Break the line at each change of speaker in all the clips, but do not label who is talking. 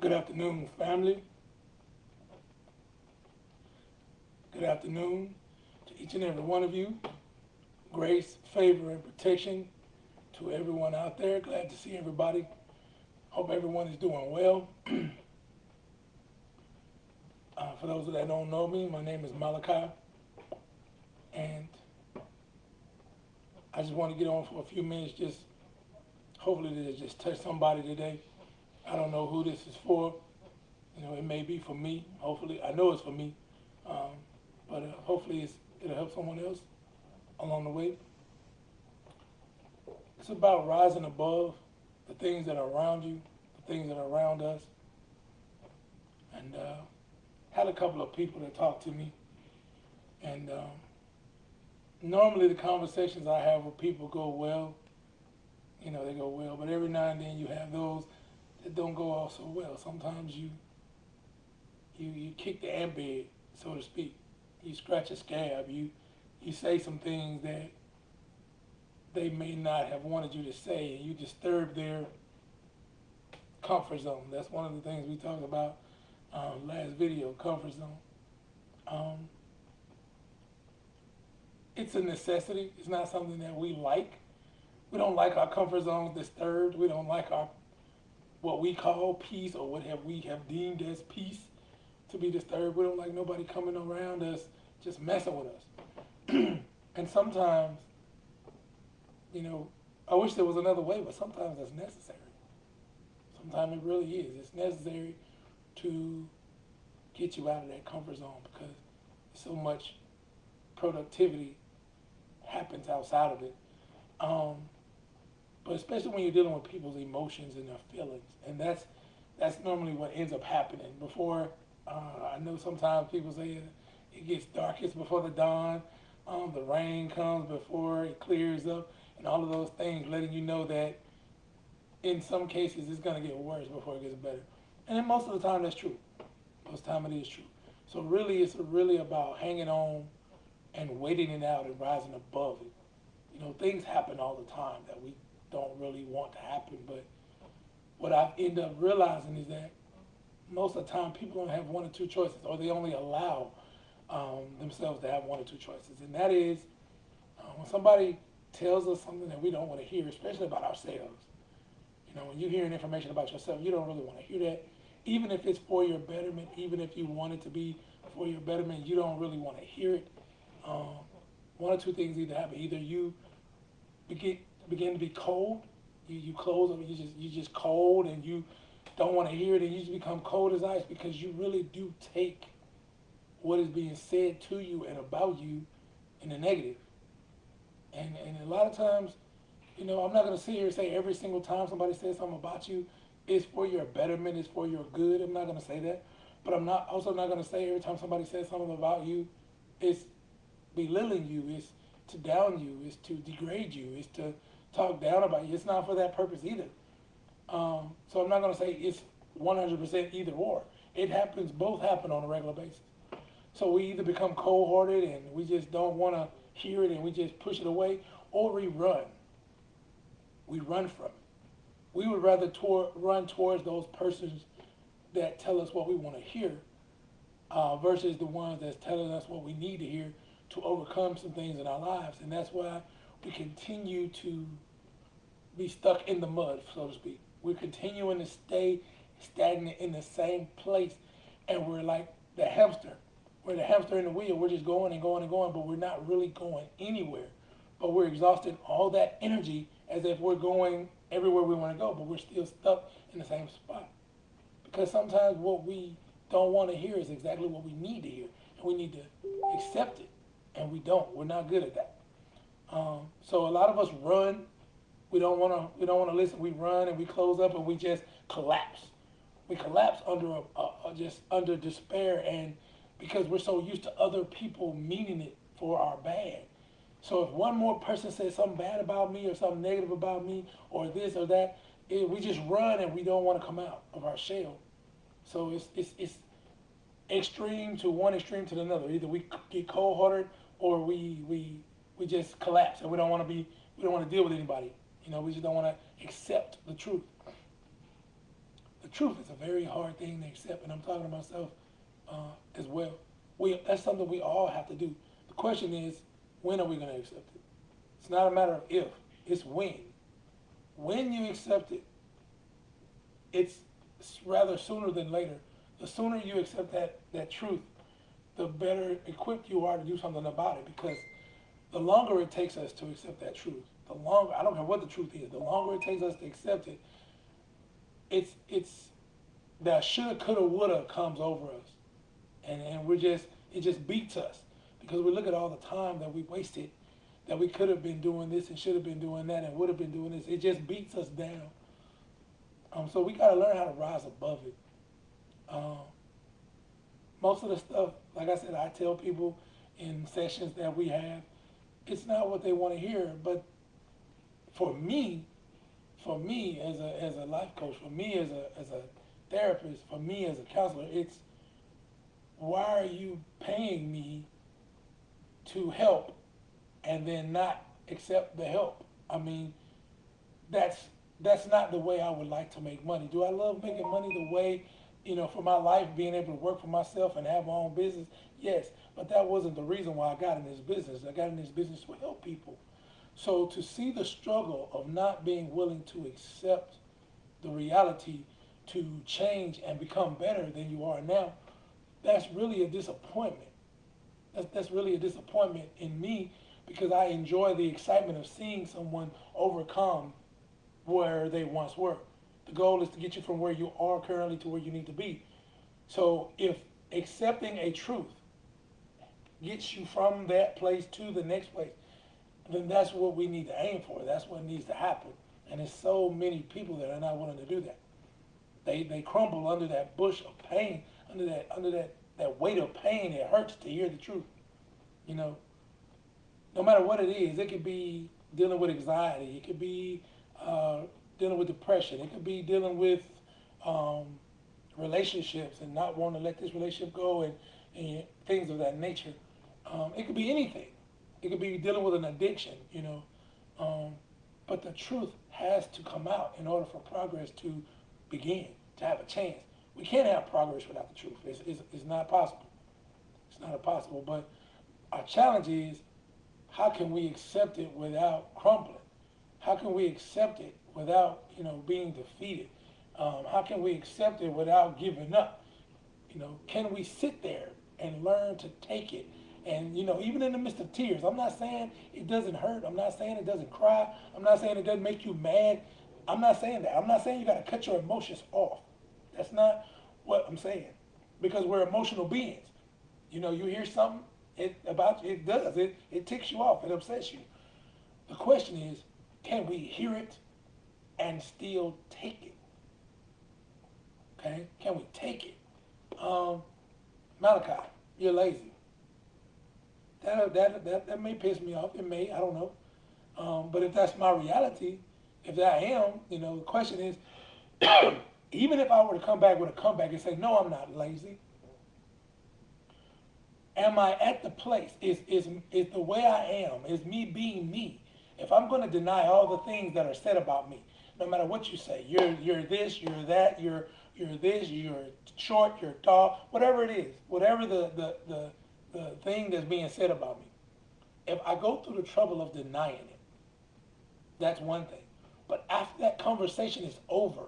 Good afternoon, family. Good afternoon to each and every one of you. Grace, favor, and protection to everyone out there. Glad to see everybody. Hope everyone is doing well. For those that don't know me, my name is Malachi, and I just want to get on for a few minutes. Just hopefully to just touch somebody today. I don't know who this is for. It may be for me. Hopefully, I know it's for me. But hopefully it'll help someone else along the way. It's about rising above the things that are around you, the things that are around us. And had a couple of people that talked to me. And normally the conversations I have with people go well. They go well. But every now and then you have those that don't go off so well. Sometimes you kick the ant bed, so to speak. You scratch a scab. You say some things that they may not have wanted you to say, and you disturb their comfort zone. That's one of the things we talked about last video, comfort zone. It's a necessity. It's not something that we like. We don't like our comfort zones disturbed. We don't like our what we call peace, or what we have deemed as peace, to be disturbed. We don't like nobody coming around us just messing with us. And sometimes, I wish there was another way, but sometimes that's necessary. Sometimes it really is. It's necessary to get you out of that comfort zone, because so much productivity happens outside of it. But especially when you're dealing with people's emotions and their feelings, and that's normally what ends up happening. Before, I know sometimes people say it gets darkest before the dawn, the rain comes before it clears up, and all of those things letting you know that in some cases it's going to get worse before it gets better. And then most of the time that's true. Most of the time it is true. So really, it's really about hanging on and waiting it out and rising above it. Things happen all the time that we don't really want to happen, but what I end up realizing is that most of the time people don't have one or two choices, or they only allow themselves to have one or two choices. And that is when somebody tells us something that we don't want to hear, especially about ourselves. When you're hearing information about yourself, you don't really want to hear that. Even if it's for your betterment, even if you want it to be for your betterment, you don't really want to hear it. One or two things either happen. Either you begin to be cold, you close up, you just cold, and you don't want to hear it, and you just become cold as ice, because you really do take what is being said to you and about you in the negative. And a lot of times, I'm not going to sit here and say every single time somebody says something about you, it's for your betterment, it's for your good. I'm not going to say that. But I'm also not going to say every time somebody says something about you, it's belittling you, it's to down you, it's to degrade you, it's to talk down about you. It's not for that purpose either. So I'm not going to say it's 100% either or. It happens, both happen on a regular basis. So we either become cold-hearted and we just don't want to hear it and we just push it away, or we run. We run from it. We would rather run towards those persons that tell us what we want to hear versus the ones that's telling us what we need to hear to overcome some things in our lives. And that's why we continue to be stuck in the mud, so to speak. We're continuing to stay stagnant in the same place, and we're like the hamster. We're the hamster in the wheel. We're just going and going and going, but we're not really going anywhere. But we're exhausting all that energy as if we're going everywhere we want to go, but we're still stuck in the same spot. Because sometimes what we don't want to hear is exactly what we need to hear, and we need to accept it, and we don't. We're not good at that. So a lot of us run. We don't want to listen. We run and we close up and we just collapse. We collapse under just under despair, and because we're so used to other people meaning it for our bad. So if one more person says something bad about me or something negative about me or this or that, we just run and we don't want to come out of our shell. So it's extreme to one extreme to another. Either we get cold-hearted or we just collapse, and we don't want to deal with anybody. We just don't want to accept the truth. The truth is a very hard thing to accept, and I'm talking to myself as well. That's something we all have to do. The question is, when are we going to accept it? It's not a matter of if, it's when. When you accept it, it's rather sooner than later. The sooner you accept that truth, the better equipped you are to do something about it. Because the longer it takes us to accept that truth, the longer, I don't care what the truth is, the longer it takes us to accept it, it's that shoulda, coulda, woulda comes over us. And it just beats us. Because we look at all the time that we wasted, that we could have been doing this and should have been doing that and would have been doing this. It just beats us down. So we got to learn how to rise above it. Most of the stuff, like I said, I tell people in sessions that we have, it's not what they want to hear. But for me as a life coach, for me as a therapist, for me as a counselor, it's why are you paying me to help and then not accept the help? I mean, that's not the way I would like to make money. Do I love making money the way, for my life, being able to work for myself and have my own business? Yes, but that wasn't the reason why I got in this business. I got in this business to help people. So to see the struggle of not being willing to accept the reality to change and become better than you are now, that's really a disappointment. That's really a disappointment in me, because I enjoy the excitement of seeing someone overcome where they once were. The goal is to get you from where you are currently to where you need to be. So if accepting a truth gets you from that place to the next place, then that's what we need to aim for. That's what needs to happen. And there's so many people that are not willing to do that. They crumble under that bush of pain, under that weight of pain. It hurts to hear the truth. No matter what it is, it could be dealing with anxiety, it could be dealing with depression, it could be dealing with relationships and not wanting to let this relationship go, and things of that nature. It could be anything. It could be dealing with an addiction, but the truth has to come out in order for progress to begin, to have a chance. We can't have progress without the truth. It's not possible. It's not possible. But our challenge is, how can we accept it without crumbling? How can we accept it without, being defeated? How can we accept it without giving up? Can we sit there and learn to take it? And, even in the midst of tears, I'm not saying it doesn't hurt. I'm not saying it doesn't cry. I'm not saying it doesn't make you mad. I'm not saying that. I'm not saying you got to cut your emotions off. That's not what I'm saying. Because we're emotional beings. You hear something, it does. It ticks you off. It upsets you. The question is, can we hear it and still take it? Okay? Can we take it? Malachi, you're lazy. That may piss me off. It may. I don't know. But if that's my reality, if I am, the question is, even if I were to come back with a comeback and say, no, I'm not lazy, am I at the place? Is the way I am, is me being me? If I'm going to deny all the things that are said about me, no matter what you say, you're this, you're that, you're this, you're short, you're tall, whatever it is, whatever the thing that's being said about me, if I go through the trouble of denying it, that's one thing. But after that conversation is over,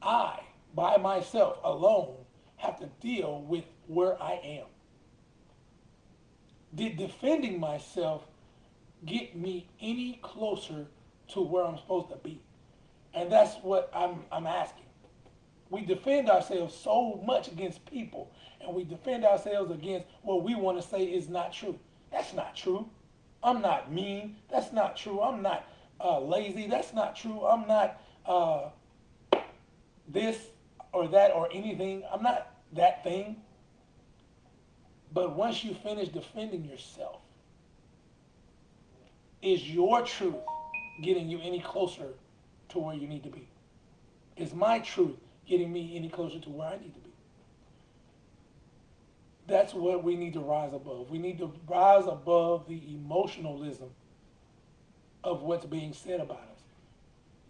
I, by myself, alone, have to deal with where I am. Did defending myself get me any closer to where I'm supposed to be? And that's what I'm asking. We defend ourselves so much against people, and we defend ourselves against what we want to say is not true. That's not true. I'm not mean. That's not true. I'm not lazy. That's not true. I'm not this or that or anything. I'm not that thing. But once you finish defending yourself, is your truth getting you any closer to where you need to be? Is my truth getting me any closer to where I need to be? That's what we need to rise above. We need to rise above the emotionalism of what's being said about us.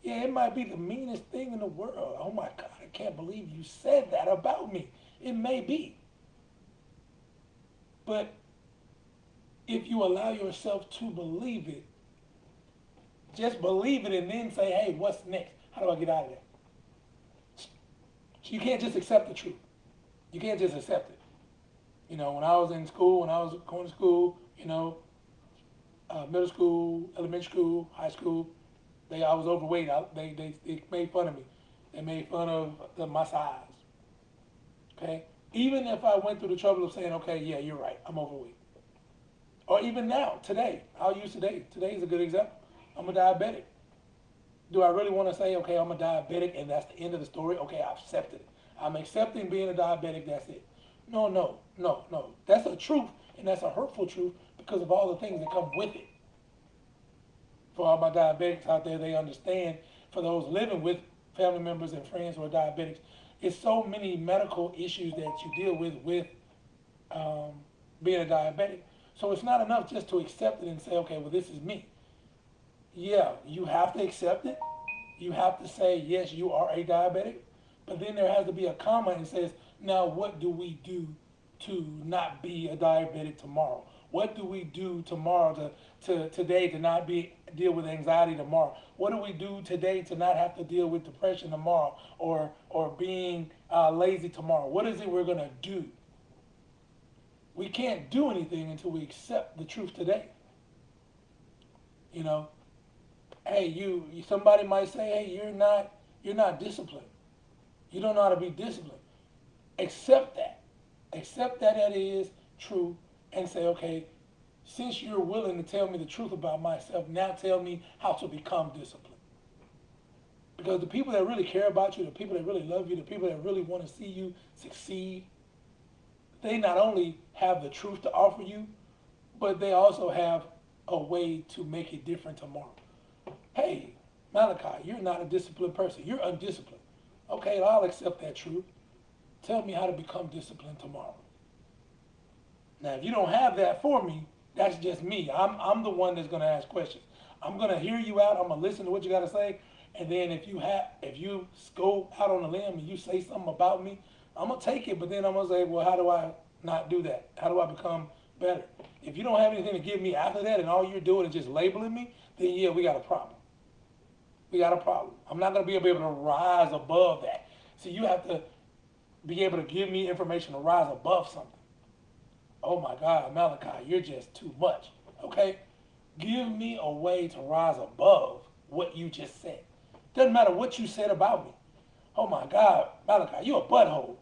Yeah, it might be the meanest thing in the world. Oh my God, I can't believe you said that about me. It may be. But if you allow yourself to believe it, just believe it and then say, hey, what's next? How do I get out of that? So you can't just accept the truth. You can't just accept it. You know, when I was in school, when I was going to school, middle school, elementary school, high school, I was overweight. They made fun of me. They made fun of my size. Okay? Even if I went through the trouble of saying, okay, yeah, you're right, I'm overweight. Or even now, today, I'll use today. Today is a good example. I'm a diabetic. Do I really want to say, okay, I'm a diabetic and that's the end of the story? Okay, I've accepted it. I'm accepting being a diabetic, that's it. No, no, no, no. That's a truth, and that's a hurtful truth because of all the things that come with it. For all my diabetics out there, they understand. For those living with family members and friends who are diabetics, it's so many medical issues that you deal with um, being a diabetic. So it's not enough just to accept it and say, okay, well, this is me. Yeah, you have to accept it. You have to say, yes, you are a diabetic. But then there has to be a comma and says, now what do we do to not be a diabetic tomorrow? What do we do tomorrow to today to not deal with anxiety tomorrow? What do we do today to not have to deal with depression tomorrow or being lazy tomorrow? What is it we're gonna do? We can't do anything until we accept the truth today. You know, hey, somebody might say, hey, you're not disciplined. You don't know how to be disciplined. Accept that. Accept that that is true and say, okay, since you're willing to tell me the truth about myself, now tell me how to become disciplined. Because the people that really care about you, the people that really love you, the people that really want to see you succeed, they not only have the truth to offer you, but they also have a way to make it different tomorrow. Hey, Malachi, you're not a disciplined person. You're undisciplined. Okay, I'll accept that truth. Tell me how to become disciplined tomorrow. Now, if you don't have that for me, that's just me. I'm the one that's going to ask questions. I'm going to hear you out. I'm going to listen to what you got to say. And then if you go out on a limb and you say something about me, I'm going to take it. But then I'm going to say, well, how do I not do that? How do I become better? If you don't have anything to give me after that and all you're doing is just labeling me, then yeah, we got a problem. We got a problem. I'm not going to be able to rise above that. So you have to be able to give me information to rise above something. Oh my God, Malachi, you're just too much. Okay? Give me a way to rise above what you just said. Doesn't matter what you said about me. Oh my God, Malachi, you're a butthole.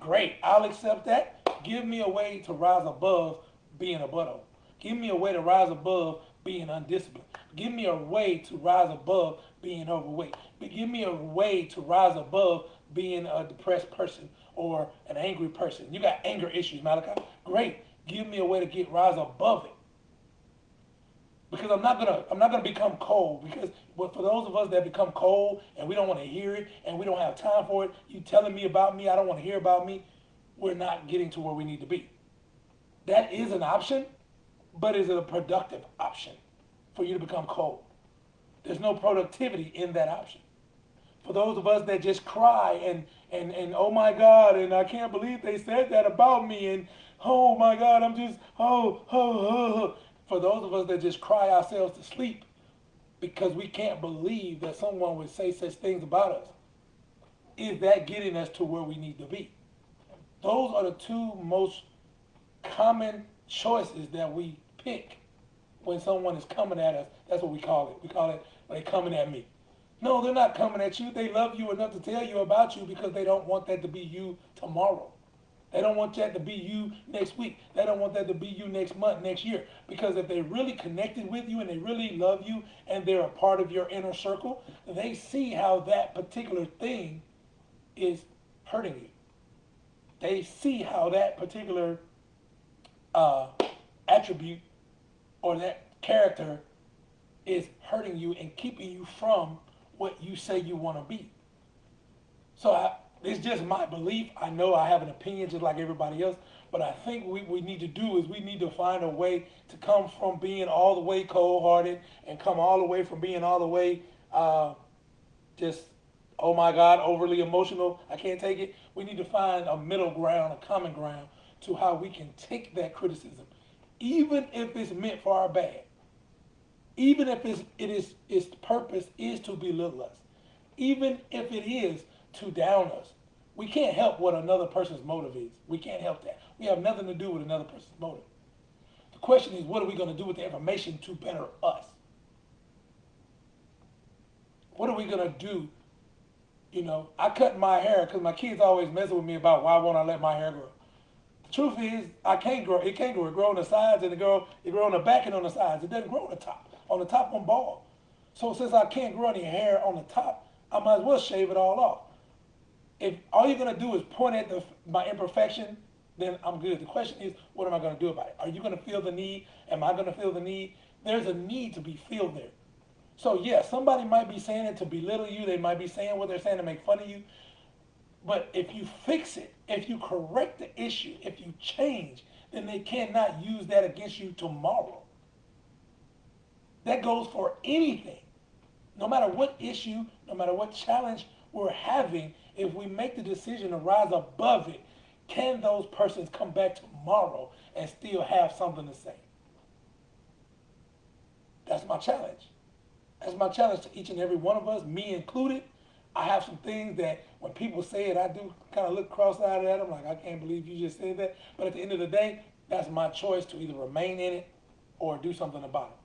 Great, I'll accept that. Give me a way to rise above being a butthole. Give me a way to rise above being undisciplined. Give me a way to rise above being overweight. Give me a way to rise above being a depressed person or an angry person. You got anger issues, Malachi. Great. Give me a way to rise above it. Because I'm not gonna become cold. Because for those of us that become cold and we don't want to hear it and we don't have time for it, you telling me about me, I don't want to hear about me, we're not getting to where we need to be. That is an option, but is it a productive option for you to become cold? There's no productivity in that option. For those of us that just cry and oh my God, and I can't believe they said that about me, and oh my God, I'm just, oh. For those of us that just cry ourselves to sleep because we can't believe that someone would say such things about us, is that getting us to where we need to be? Those are the two most common choices that we pick when someone is coming at us. That's what we call it. We call it, they're coming at me. No, they're not coming at you. They love you enough to tell you about you because they don't want that to be you tomorrow. They don't want that to be you next week. They don't want that to be you next month, next year. Because if they really connected with you and they really love you and they're a part of your inner circle, they see how that particular thing is hurting you. They see how that particular attribute or that character is hurting you and keeping you from what you say you want to be. So it's just my belief. I know I have an opinion just like everybody else, but I think what we need to do is we need to find a way to come from being all the way cold-hearted and come all the way from being all the way just, oh my God, overly emotional, I can't take it. We need to find a middle ground, a common ground to how we can take that criticism, even if it's meant for our bad, even if its purpose is to belittle us, even if it is to down us. We can't help what another person's motive is. We can't help that. We have nothing to do with another person's motive. The question is, what are we going to do with the information to better us? What are we going to do? I cut my hair because my kids always messing with me about why won't I let my hair grow. The truth is, I can't grow. It can't grow. It grows on the sides and it grows on the back and on the sides. It doesn't grow on the top. On the top, I'm bald. So since I can't grow any hair on the top, I might as well shave it all off. If all you're going to do is point at my imperfection, then I'm good. The question is, what am I going to do about it? Are you going to feel the need? Am I going to feel the need? There's a need to be filled there. So yeah, somebody might be saying it to belittle you. They might be saying what they're saying to make fun of you. But if you fix it, if you correct the issue, if you change, then they cannot use that against you tomorrow. That goes for anything. No matter what issue, no matter what challenge we're having, if we make the decision to rise above it, can those persons come back tomorrow and still have something to say? That's my challenge. That's my challenge to each and every one of us, me included. I have some things that when people say it, I do kind of look cross-eyed at them, like, I can't believe you just said that. But at the end of the day, that's my choice to either remain in it or do something about it.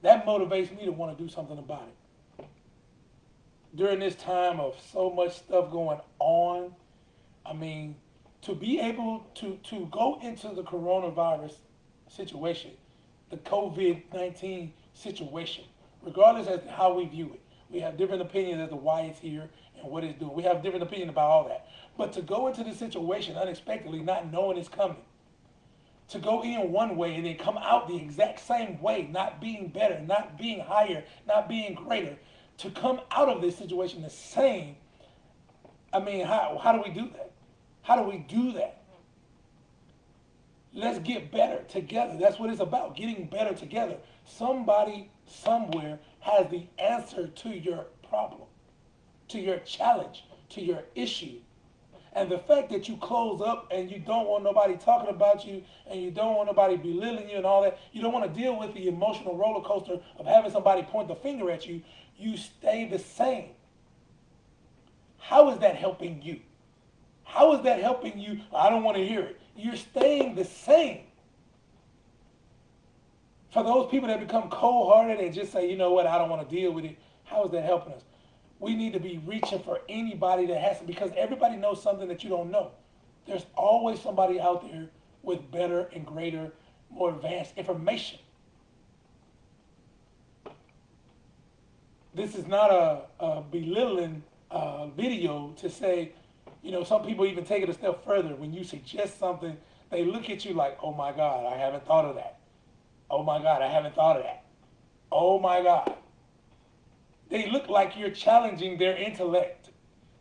That motivates me to want to do something about it. During this time of so much stuff going on, I mean, to be able to go into the coronavirus situation, the COVID-19 situation, regardless as to how we view it. We have different opinions as to why it's here and what it's doing. We have different opinions about all that. But to go into the situation unexpectedly, not knowing it's coming, to go in one way and then come out the exact same way, not being better, not being higher, not being greater, to come out of this situation the same, I mean, how do we do that? How do we do that? Let's get better together. That's what it's about, getting better together. Somebody somewhere has the answer to your problem, to your challenge, to your issue. And the fact that you close up and you don't want nobody talking about you and you don't want nobody belittling you and all that, you don't want to deal with the emotional roller coaster of having somebody point the finger at you, you stay the same. How is that helping you? How is that helping you? I don't want to hear it. You're staying the same. For those people that become cold-hearted and just say, you know what, I don't want to deal with it, how is that helping us? We need to be reaching for anybody that has to, because everybody knows something that you don't know. There's always somebody out there with better and greater, more advanced information. This is not a belittling video to say, some people even take it a step further. When you suggest something, they look at you like, oh my God, I haven't thought of that. Oh my God, I haven't thought of that. Oh my God. They look like you're challenging their intellect.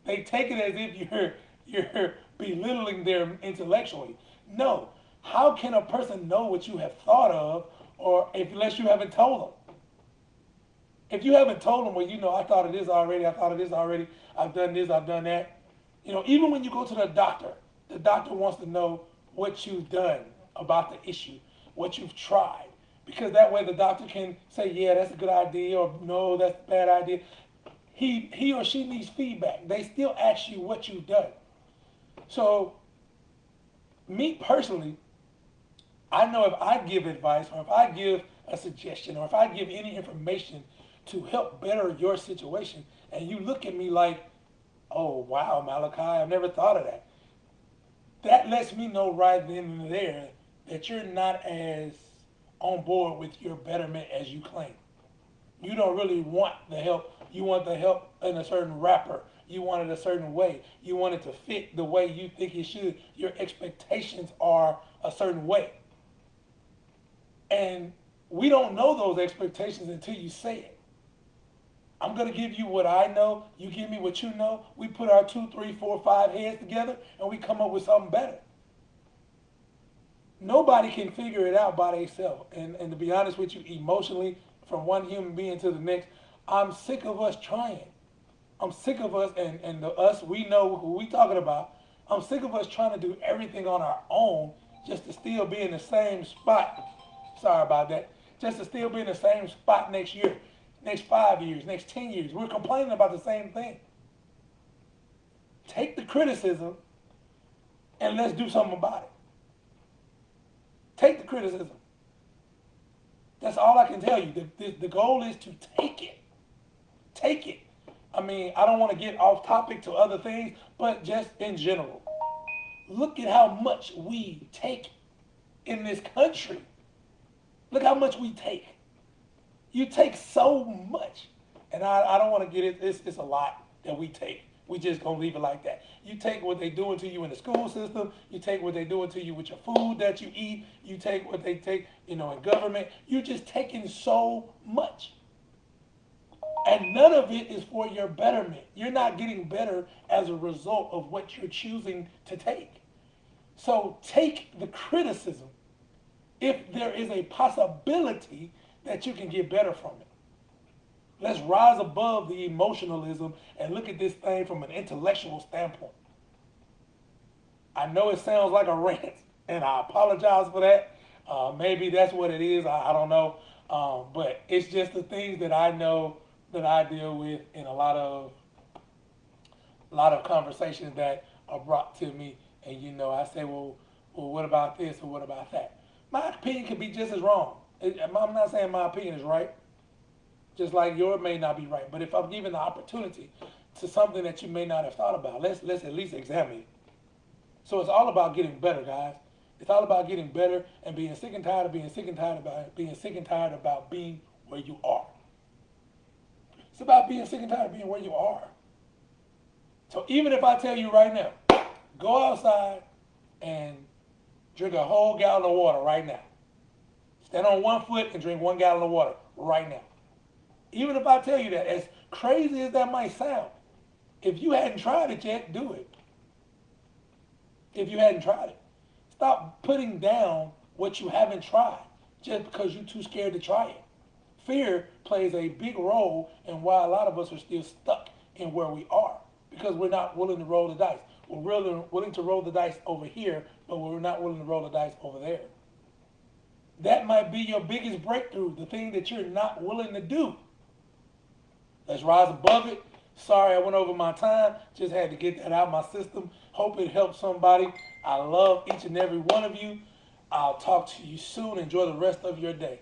They take it as if you're belittling them intellectually. No. How can a person know what you have thought of unless you haven't told them? If you haven't told them, well, I thought of this already, I've done this, I've done that. Even when you go to the doctor wants to know what you've done about the issue, what you've tried. Because that way the doctor can say, yeah, that's a good idea, or no, that's a bad idea. He or she needs feedback. They still ask you what you've done. So, me personally, I know if I give advice, or if I give a suggestion, or if I give any information to help better your situation, and you look at me like, oh, wow, Malachi, I've never thought of that. That lets me know right then and there that you're not as on board with your betterment as you claim. You don't really want the help. You want the help in a certain wrapper. You want it a certain way. You want it to fit the way you think it should. Your expectations are a certain way. And we don't know those expectations until you say it. I'm going to give you what I know. You give me what you know. We put our 2, 3, 4, 5 heads together and we come up with something better. Nobody can figure it out by themselves. And to be honest with you, emotionally, from one human being to the next, I'm sick of us trying. I'm sick of us, and the us, we know who we talking about. I'm sick of us trying to do everything on our own just to still be in the same spot. Sorry about that. Just to still be in the same spot next year, next 5 years, next 10 years. We're complaining about the same thing. Take the criticism and let's do something about it. Take the criticism. That's all I can tell you. The goal is to take it. Take it. I mean, I don't want to get off topic to other things, but just in general. Look at how much we take in this country. Look how much we take. You take so much. And I don't want to get it. It's a lot that we take. We just gonna leave it like that. You take what they doing to you in the school system. You take what they doing to you with your food that you eat. You take what they take, in government. You're just taking so much. And none of it is for your betterment. You're not getting better as a result of what you're choosing to take. So take the criticism if there is a possibility that you can get better from it. Let's rise above the emotionalism and look at this thing from an intellectual standpoint. I know it sounds like a rant, and I apologize for that. Maybe that's what it is. I don't know. But it's just the things that I know that I deal with in a lot of conversations that are brought to me. And I say, well, what about this or what about that? My opinion could be just as wrong. I'm not saying my opinion is right. Just like yours may not be right. But if I'm given the opportunity to something that you may not have thought about, let's at least examine it. So it's all about getting better, guys. It's all about getting better and being sick and tired of being sick and tired about being sick and tired about being where you are. It's about being sick and tired of being where you are. So even if I tell you right now, go outside and drink a whole gallon of water right now. Stand on 1 foot and drink 1 gallon of water right now. Even if I tell you that, as crazy as that might sound, if you hadn't tried it yet, do it. If you hadn't tried it. Stop putting down what you haven't tried just because you're too scared to try it. Fear plays a big role in why a lot of us are still stuck in where we are because we're not willing to roll the dice. We're willing to roll the dice over here, but we're not willing to roll the dice over there. That might be your biggest breakthrough, the thing that you're not willing to do. Let's rise above it. Sorry I went over my time. Just had to get that out of my system. Hope it helps somebody. I love each and every one of you. I'll talk to you soon. Enjoy the rest of your day.